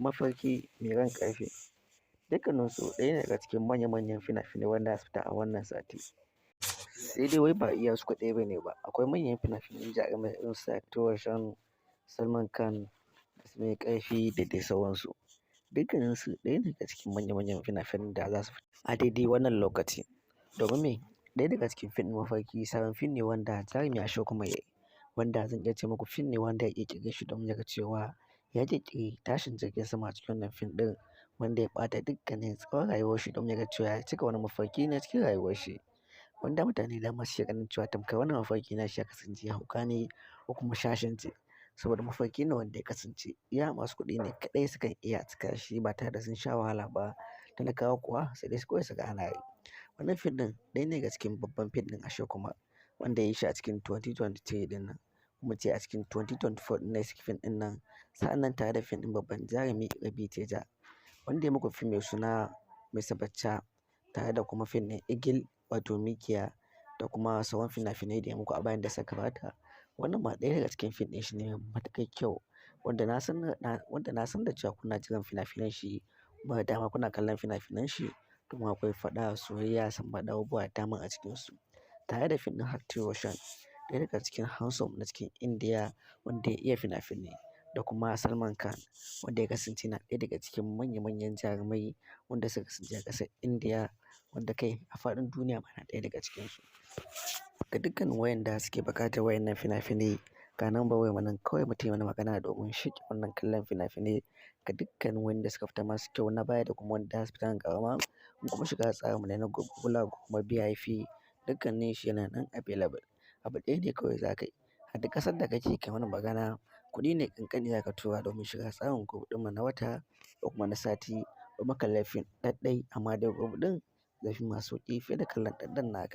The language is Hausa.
Mafarki mai ran ƙarfe dukkaninsu ɗaya ne daga cikin manya-manyan fina-finai wanda za su fita a wannan sati. Sai dai wai ba iya su kaɗai ba ne ba, akwai manyan fina-finan jarumai irin su Atiku Roshan, Salman Khan, Mai ƙarfi da dai sauransu. Dukkaninsu ɗaya ne daga cikin manya-manyan fina-finan da za su fita a daidai wannan lokaci. Domin me? Ɗaya daga cikin fim ɗin mafarki sabon fim ne wanda jarumi Ashok ya yi, wanda zan iya ce muku fim ne wanda ya ƙirƙire shi domin ya ga cewa ya ƙirƙiri tashin jirgin sama a cikin wannan fim ɗin, wanda ya ɓata dukkanin tsawon rayuwar shi domin ya ga cewa ya cika wani mafarki na cikin rayuwar shi. Wanda mutane da dama suke ganin cewa tamkar wannan mafarki nashi ya kasance hauka ne ko kuma shashanci, saboda mafarki ne wanda ya kasance iya masu kuɗi ne kaɗai sukan iya cika shi ba tare da sun sha wahala ba. Talakawa kuwa sai dai kawai su ga ana yi. Wannan fim ɗin ɗaya ne daga cikin babban fim ɗin Ashok wanda ya yi shi a cikin 2023 ɗin nan, kuma ce a cikin 2024 ɗin ne fim ɗin nan. Sa'an nan tare da fim ɗin babban jarumi Rabi Teja, wanda ya muku fim mai suna Mr. Bachcha, tare da kuma fim ɗin Igil wato Mikiya, da kuma sauran fina-finai da ya muku a bayan da suka gabata. Wannan ma ɗaya daga cikin fim ɗin shi ne mai matuƙar kyau, wanda na san da cewa kuna jiran fina-finan shi, kuma da dama kuna kallon fina-finan shi, domin akwai faɗa, soyayya, sanbada, abubuwa da dama a cikinsu. Tare da fim ɗin Hrithik Roshan, ɗaya daga cikin handsome na cikin Indiya wanda ya iya fina-finai, da kuma Salman Khan wanda ya kasance na ɗaya daga cikin manya-manyan jarumai wanda suka kasance a ƙasar Indiya, wanda kai a faɗin duniya ma na ɗaya daga cikinsu. Ga dukkanin wayanda suke buƙatar wayannan fina-finai, ga number wayar mu nan kawai mutum ya mana magana domin shirya wannan kallon fina-finai ga dukkanin wanda suka fita masu kyau na baya da kuma wanda za su fita nan gaba ma. Mun kuma shiga tsarinmu na Google kuma VIP, dukkanin shi yana nan available. Abu ɗaya ne kawai za ka yi, a duk ƙasar da kake kai mana magana, kuɗi ne ƙanƙani za ka tura domin shiga tsarin group ɗinmu na wata ko kuma na sati, domin kallon fim ɗaɗɗai, amma dai group ɗin zai fi ma sauƙi fiye da kallon ɗaɗɗan naka.